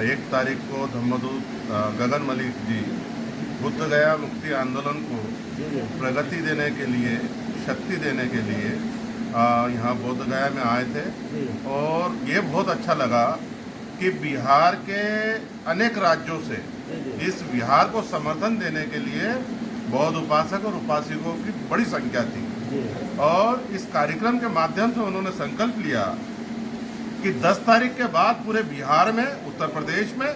1 तारीख को धम्मदूत गगन मलिक जी बुद्ध गया मुक्ति आंदोलन को प्रगति देने के लिए, शक्ति देने के लिए यहाँ बोध गया में आए थे। और ये बहुत अच्छा लगा कि बिहार के अनेक राज्यों से इस बिहार को समर्थन देने के लिए बौद्ध उपासक और उपासिकों की बड़ी संख्या थी। और इस कार्यक्रम के माध्यम से उन्होंने संकल्प लिया कि 10 तारीख के बाद पूरे बिहार में, उत्तर प्रदेश में,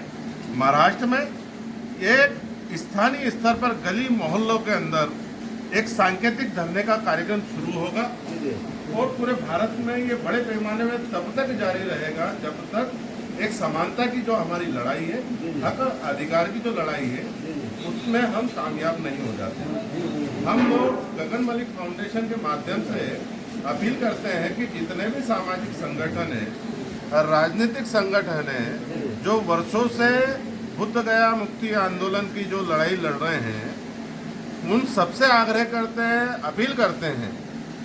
महाराष्ट्र में एक स्थानीय स्तर पर गली मोहल्लों के अंदर एक सांकेतिक धरने का कार्यक्रम शुरू होगा और पूरे भारत में ये बड़े पैमाने में तब तक जारी रहेगा जब तक एक समानता की जो हमारी लड़ाई है, हक अधिकार की जो लड़ाई है, उसमें हम कामयाब नहीं हो जाते। हम लोग गगन मलिक फाउंडेशन के माध्यम से अपील करते हैं कि जितने भी सामाजिक संगठन हैं, राजनीतिक संगठन हैं, जो वर्षों से बुद्ध गया मुक्ति आंदोलन की जो लड़ाई लड़ रहे हैं, उन सबसे आग्रह करते हैं, अपील करते हैं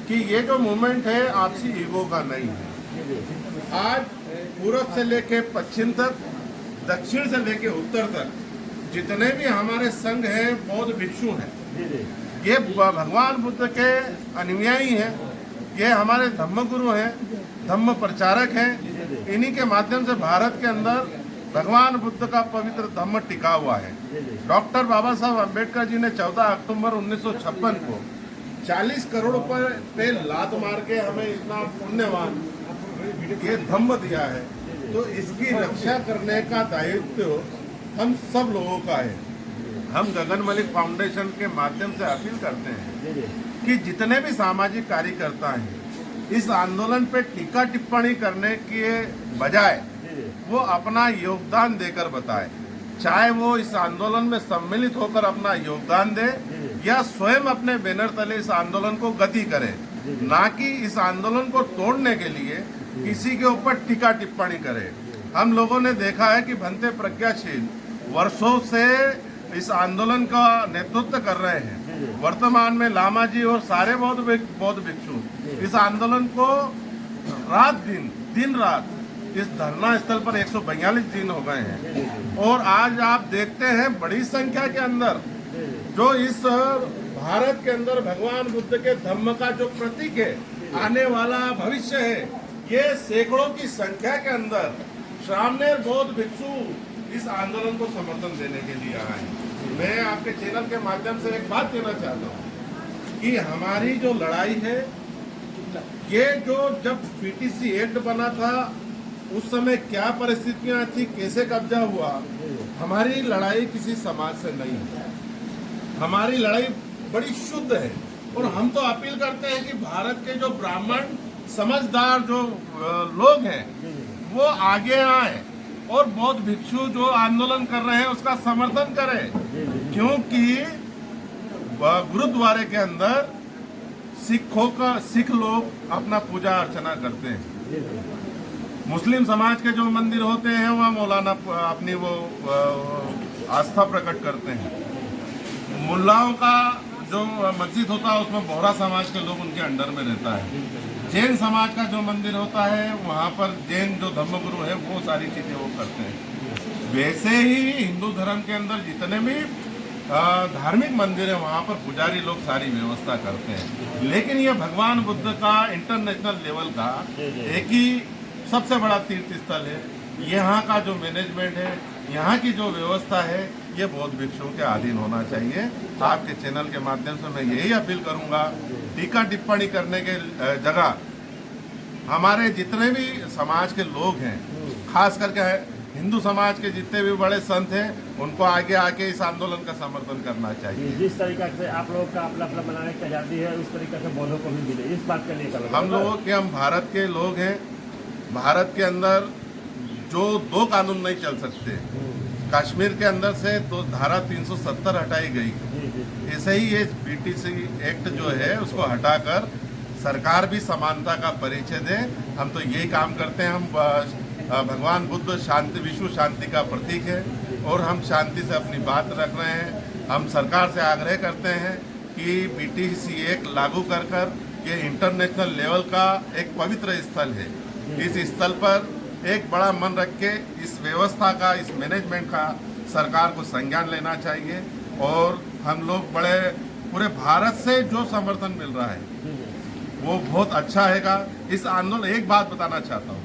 कि ये जो मूवमेंट है आपसी ईगो का नहीं है। आज पूर्व से लेके पश्चिम तक, दक्षिण से लेके उत्तर तक जितने भी हमारे संघ हैं, बौद्ध भिक्षु हैं, ये भगवान बुद्ध के अनुयायी हैं, ये हमारे धम्मगुरु हैं, धम्म प्रचारक हैं। इन्हीं के माध्यम से भारत के अंदर भगवान बुद्ध का पवित्र धम्म टिका हुआ है। डॉक्टर बाबा साहब अम्बेडकर जी ने 14 अक्टूबर 1956 को 40 करोड़ रुपए पे लात मार के हमें इतना पुण्यवान ये धम्म दिया है, तो इसकी रक्षा करने का दायित्व हम सब लोगों का है। हम गगन मलिक फाउंडेशन के माध्यम से अपील करते हैं कि जितने भी सामाजिक कार्यकर्ता हैं, इस आंदोलन पे टीका टिप्पणी करने के बजाय वो अपना योगदान देकर बताए। चाहे वो इस आंदोलन में सम्मिलित होकर अपना योगदान दे या स्वयं अपने बैनर तले इस आंदोलन को गति करे, ना कि इस आंदोलन को तोड़ने के लिए किसी के ऊपर टीका टिप्पणी करे। हम लोगों ने देखा है कि भंते प्रज्ञाशील वर्षों से इस आंदोलन का नेतृत्व कर रहे हैं। वर्तमान में लामा जी और सारे बौद्ध भिक्षु इस आंदोलन को दिन रात इस धरना स्थल पर 142 दिन हो गए हैं। और आज आप देखते हैं बड़ी संख्या के अंदर जो इस भारत के अंदर भगवान बुद्ध के धम्म का जो प्रतीक है, आने वाला भविष्य है, ये सैकड़ों की संख्या के अंदर सामनेर बौद्ध भिक्षु इस आंदोलन को समर्थन देने के लिए आए हैं। मैं आपके चैनल के माध्यम से एक बात कहना चाहता हूँ कि हमारी जो लड़ाई है, ये जो जब पीटीसी एक्ट बना था उस समय क्या परिस्थितियां थी, कैसे कब्जा हुआ, हमारी लड़ाई किसी समाज से नहीं है। हमारी लड़ाई बड़ी शुद्ध है। और हम तो अपील करते हैं कि भारत के जो ब्राह्मण समझदार जो लोग हैं वो आगे आए और बौद्ध भिक्षु जो आंदोलन कर रहे हैं उसका समर्थन करें, क्योंकि गुरुद्वारे के अंदर सिख लोग अपना पूजा अर्चना करते हैं। मुस्लिम समाज के जो मंदिर होते हैं वहाँ मौलाना अपनी वो आस्था प्रकट करते हैं। मुल्लाओं का जो मस्जिद होता है उसमें बोहरा समाज के लोग उनके अंडर में रहता है। जैन समाज का जो मंदिर होता है वहाँ पर जैन जो धर्मगुरु है वो सारी चीज़ें वो करते हैं। वैसे ही हिंदू धर्म के अंदर जितने भी धार्मिक मंदिर है वहाँ पर पुजारी लोग सारी व्यवस्था करते हैं। लेकिन ये भगवान बुद्ध का इंटरनेशनल लेवल का एक ही सबसे बड़ा तीर्थ स्थल है। यहाँ का जो मैनेजमेंट है, यहाँ की जो व्यवस्था है, ये बौद्ध भिक्षुओं के अधीन होना चाहिए। आपके चैनल के माध्यम से मैं यही अपील करूँगा, टीका टिप्पणी करने के जगह हमारे जितने भी समाज के लोग हैं, खास करके हिंदू समाज के जितने भी बड़े संत हैं, उनको आगे आके इस आंदोलन का समर्थन करना चाहिए। जिस तरीका से आप लोगों का अपना मनाने की आज़ादी है, उस तरीके से बौद्धों को भी मिले, इस बात के लिए हम लोगों के, हम भारत के लोग हैं। भारत के अंदर जो 2 कानून नहीं चल सकते, कश्मीर के अंदर से तो धारा 370 हटाई गई, ऐसे ही ये पीटीसी एक्ट जो है उसको हटाकर सरकार भी समानता का परिचय दे। हम तो यही काम करते हैं। हम भगवान बुद्ध शांति, विश्व शांति का प्रतीक है और हम शांति से अपनी बात रख रहे हैं। हम सरकार से आग्रह करते हैं कि पीटीसी एक्ट लागू कर ये इंटरनेशनल लेवल का एक पवित्र स्थल है। इस स्थल पर एक बड़ा मन रख के इस व्यवस्था का, इस मैनेजमेंट का सरकार को संज्ञान लेना चाहिए। और हम लोग बड़े पूरे भारत से जो समर्थन मिल रहा है वो बहुत अच्छा हैगा। इस आंदोलन, एक बात बताना चाहता हूँ,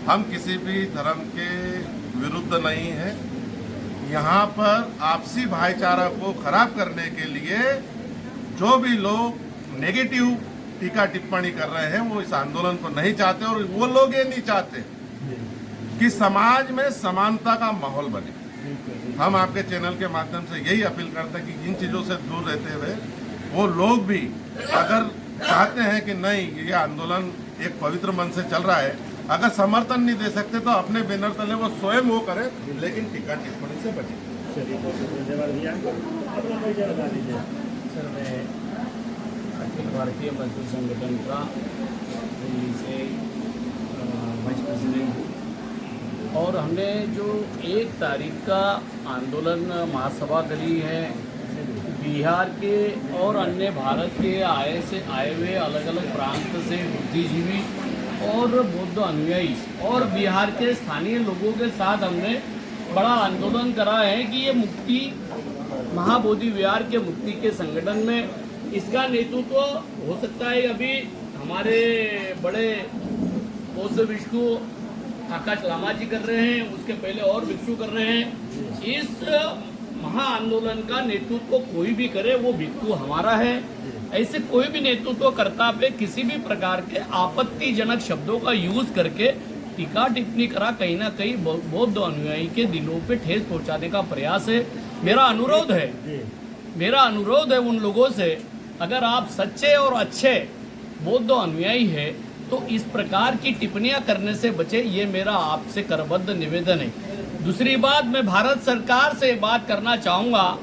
हम किसी भी धर्म के विरुद्ध नहीं है। यहाँ पर आपसी भाईचारा को खराब करने के लिए जो भी लोग नेगेटिव टीका टिप्पणी कर रहे हैं वो इस आंदोलन को नहीं चाहते, और वो लोग ये नहीं चाहते कि समाज में समानता का माहौल बने। हम आपके चैनल के माध्यम से यही अपील करते हैं कि इन चीज़ों से दूर रहते हुए वो लोग भी अगर चाहते हैं कि नहीं ये आंदोलन एक पवित्र मन से चल रहा है, अगर समर्थन नहीं दे सकते तो अपने बैनर तले वो स्वयं वो करें, लेकिन टीका टिप्पणी से बचे। चलिए, बहुत बहुत धन्यवाद भैया। अपना परिचय बता दीजिए। सर, मैं अखिल भारतीय मजदूर संगठन का दिल्ली से वाइस प्रेसिडेंट हूँ, और हमने जो 1 तारीख का आंदोलन महासभा करी है, बिहार के और अन्य भारत के आए हुए अलग अलग प्रांत से बुद्धिजीवी और बौद्ध अनुयायी और बिहार के स्थानीय लोगों के साथ हमने बड़ा आंदोलन करा है कि ये मुक्ति महाबोधि विहार के मुक्ति के संगठन में इसका नेतृत्व हो सकता है अभी हमारे बड़े बौद्ध भिक्षु आकाश लामा जी कर रहे हैं, उसके पहले और भिक्षु कर रहे हैं। इस महा आंदोलन का नेतृत्व कोई भी करे वो भिक्षु हमारा है। ऐसे कोई भी नेतृत्व करता पे किसी भी प्रकार के आपत्तिजनक शब्दों का यूज करके टीका टिप्पणी करा कहीं ना कहीं बौद्ध अनुयायी के दिलों पे ठेस पहुंचाने का प्रयास है। मेरा अनुरोध है उन लोगों से, अगर आप सच्चे और अच्छे बौद्ध अनुयायी है तो इस प्रकार की टिप्पणियां करने से बचे, ये मेरा आपसे करबद्ध निवेदन है। दूसरी बात, मैं भारत सरकार से बात करना चाहूंगा,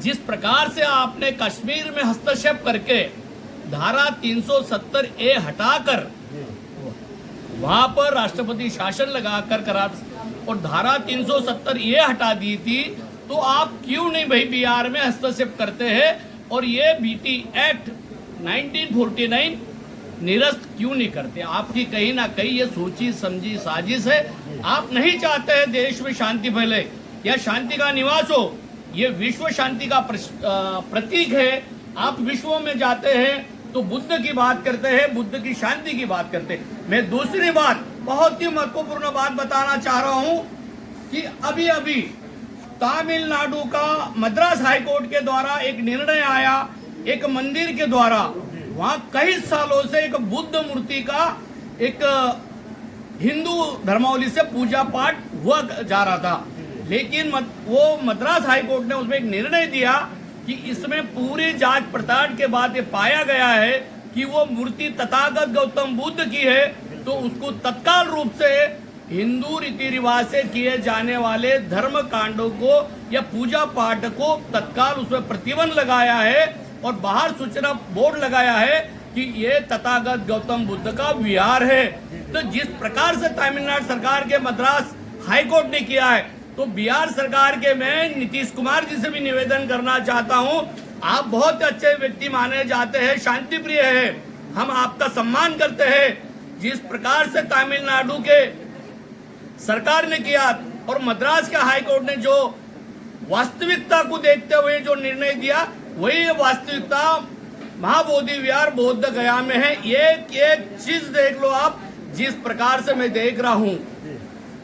जिस प्रकार से आपने कश्मीर में हस्तक्षेप करके धारा 370A हटाकर वहां पर राष्ट्रपति शासन लगाकर करा और धारा 370A हटा दी थी, तो आप क्यों नहीं भाई बिहार में हस्तक्षेप करते हैं और ये बीटी एक्ट 1949 निरस्त क्यों नहीं करते? आपकी कहीं ना कहीं ये सोची समझी साजिश है। आप नहीं चाहते हैं देश में शांति फैले या शांति का निवास हो। ये विश्व शांति का प्रतीक है। आप विश्व में जाते हैं तो बुद्ध की बात करते हैं, बुद्ध की शांति की बात करते हैं। मैं दूसरी बात, बहुत ही महत्वपूर्ण बात बताना चाह रहा हूं कि अभी अभी तमिलनाडु का मद्रास हाईकोर्ट के द्वारा एक निर्णय आया, एक मंदिर के द्वारा वहां कई सालों से एक बुद्ध मूर्ति का एक हिंदू धर्मावली से पूजा पाठ हुआ जा रहा था, लेकिन वो मद्रास हाईकोर्ट ने उसमें एक निर्णय दिया कि इसमें पूरी जांच पड़ताल के बाद ये पाया गया है कि वो मूर्ति तथागत गौतम बुद्ध की है, तो उसको तत्काल रूप से हिंदू रीति रिवाज से किए जाने वाले धर्म कांडों को या पूजा पाठ को तत्काल उसमें प्रतिबंध लगाया है और बाहर सूचना बोर्ड लगाया है कि ये तथागत गौतम बुद्ध का विहार है। तो जिस प्रकार से तमिलनाडु सरकार के मद्रास हाईकोर्ट ने किया है, तो बिहार सरकार के मैं नीतीश कुमार जी से भी निवेदन करना चाहता हूं, आप बहुत अच्छे व्यक्ति माने जाते हैं, शांति प्रिय है, हम आपका सम्मान करते हैं। जिस प्रकार से तमिलनाडु के सरकार ने किया और मद्रास के हाईकोर्ट ने जो वास्तविकता को देखते हुए जो निर्णय दिया, वही वास्तविकता महाबोधि विहार बोध गया में है। एक एक चीज देख लो आप, जिस प्रकार से मैं देख रहा हूं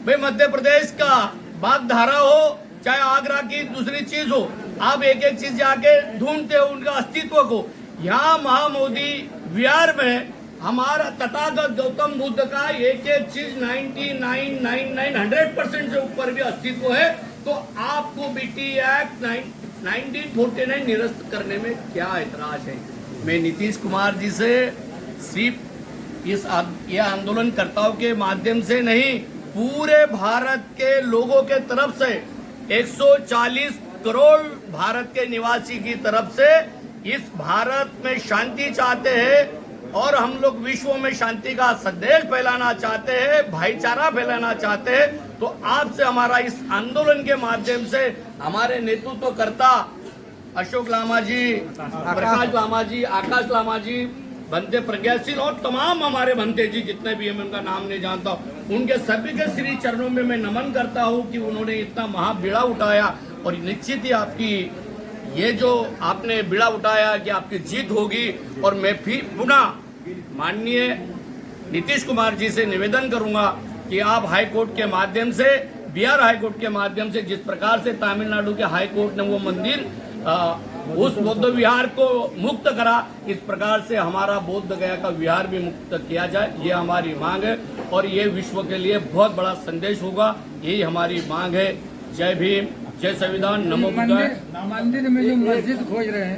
भाई, मध्य प्रदेश का बागधारा हो चाहे आगरा की दूसरी चीज हो, आप एक एक चीज जाके ढूंढते हो उनका अस्तित्व को। यहाँ महाबोधि विहार में हमारा तथागत गौतम बुद्ध का एक एक चीज 99.99% से ऊपर भी अस्तित्व है, तो आपको बीटी एक्ट 1949 निरस्त करने में क्या ऐतराज है? मैं नीतीश कुमार जी से सिर्फ ये आंदोलनकर्ताओं के माध्यम से नहीं, पूरे भारत के लोगों के तरफ से 140 करोड़ भारत के निवासी की तरफ से इस भारत में शांति चाहते हैं और हम लोग विश्व में शांति का संदेश फैलाना चाहते हैं, भाईचारा फैलाना चाहते हैं। तो आपसे हमारा इस आंदोलन के माध्यम से हमारे नेतृत्वकर्ता अशोक लामा जी, प्रकाश लामा जी, आकाश लामा जी, बनते प्रज्ञाशील और तमाम हमारे बनते जी जितने भी हैं, मैं उनका नाम नहीं जानता हूँ, उनके सभी के श्री चरणों में मैं नमन करता हूँ कि उन्होंने इतना महाबीड़ा उठाया। और निश्चित ही आपकी ये जो आपने बीड़ा उठाया कि आपकी जीत होगी। और मैं फिर पुनः माननीय नीतीश कुमार जी से निवेदन करूंगा कि आप हाई कोर्ट के माध्यम से, बिहार हाई कोर्ट के माध्यम से, जिस प्रकार से तमिलनाडु के हाई कोर्ट ने वो मंदिर उस बौद्ध विहार को मुक्त करा, इस प्रकार से हमारा बोध गया का विहार भी मुक्त किया जाए, ये हमारी मांग है। और ये विश्व के लिए बहुत बड़ा संदेश होगा, यही हमारी मांग है। जय भीम, जय संविधान, नमो बुद्धाय। मंदिर में जो मस्जिद खोज रहे हैं,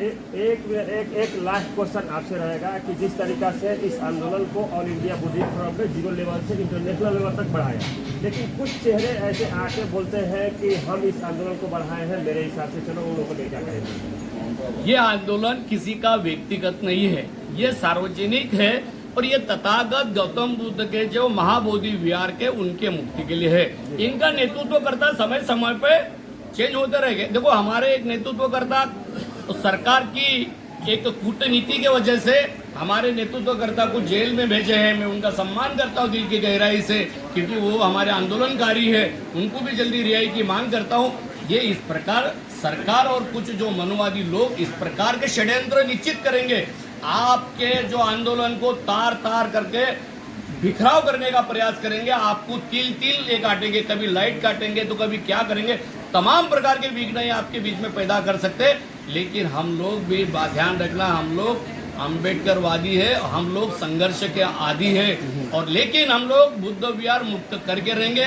एक लास्ट क्वेश्चन आपसे रहेगा कि जिस तरीका से इस आंदोलन को ऑल इंडिया बुद्धिस्ट फोरम ने 0 लेवल से इंटरनेशनल लेवल तक बढ़ाया, लेकिन कुछ चेहरे ऐसे आके बोलते हैं कि हम इस आंदोलन को बढ़ाए हैं, मेरे हिसाब से चलो उन लोगों को क्या करेंगे। ये आंदोलन किसी का व्यक्तिगत नहीं है, ये सार्वजनिक है। और ये तथागत गौतम बुद्ध के जो महाबोधि विहार के उनके मुक्ति के लिए है। इनका नेतृत्व करता समय समय पे चेंज होते रहेंगे। देखो, हमारे एक नेतृत्वकर्ता तो सरकार की एक कूटनीति के वजह से हमारे नेतृत्वकर्ता को जेल में भेजे हैं। मैं उनका सम्मान करता हूँ दिल की गहराई से, क्योंकि वो हमारे आंदोलनकारी है। उनको भी जल्दी रिहाई की मांग करता हूँ। ये इस प्रकार सरकार और कुछ जो मनोवादी लोग इस प्रकार के षड्यंत्र निश्चित करेंगे, आपके जो आंदोलन को तार तार करके बिखराव करने का प्रयास करेंगे। आपको तिल तिल ले काटेंगे, कभी लाइट काटेंगे तो कभी क्या करेंगे, तमाम प्रकार के विघ्न आपके बीच में पैदा कर सकते। लेकिन हम लोग भी ध्यान रखना, हम लोग अम्बेडकरवादी है, हम लोग संघर्ष के आदी है। और लेकिन हम लोग बुद्ध विहार मुक्त करके रहेंगे।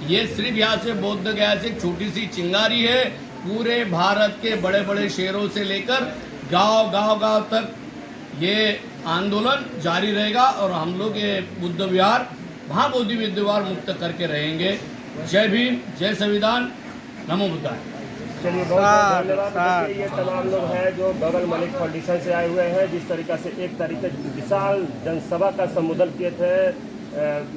ये सिर्फ यहाँ से बौद्ध गया से छोटी सी चिंगारी है, पूरे भारत के बड़े बड़े शहरों से लेकर गांव तक ये आंदोलन जारी रहेगा। और हम लोग ये बुद्ध विहार, महाबोधि विहार मुक्त करके रहेंगे। जय भीम, जय संविधान, नमो बुद्धाय। चलिए, बहुत धन्यवाद। ये तमाम लोग हैं जो गगन मलिक फाउंडेशन से आए हुए हैं। जिस तरीका से एक तरीके विशाल जनसभा का संबोधन किए थे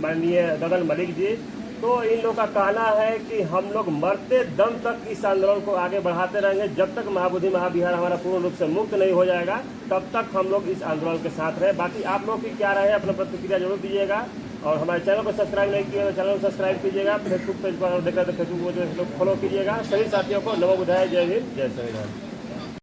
माननीय गगन मलिक जी, तो इन लोगों का कहना है कि हम लोग मरते दम तक इस आंदोलन को आगे बढ़ाते रहेंगे। जब तक महाबोधि महाविहार हमारा पूर्ण रूप से मुक्त नहीं हो जाएगा, तब तक हम लोग इस आंदोलन के साथ रहे। बाकी आप लोग की क्या राय है, अपना प्रतिक्रिया जरूर दीजिएगा। और हमारे चैनल को सब्सक्राइब नहीं किया तो चैनल को सब्सक्राइब कीजिएगा। फेसबुक पेज पर देख रहे तो फेसबुक को जो फॉलो कीजिएगा। सभी साथियों को नमो बुद्धाय, जय हिंद, जय संविधान।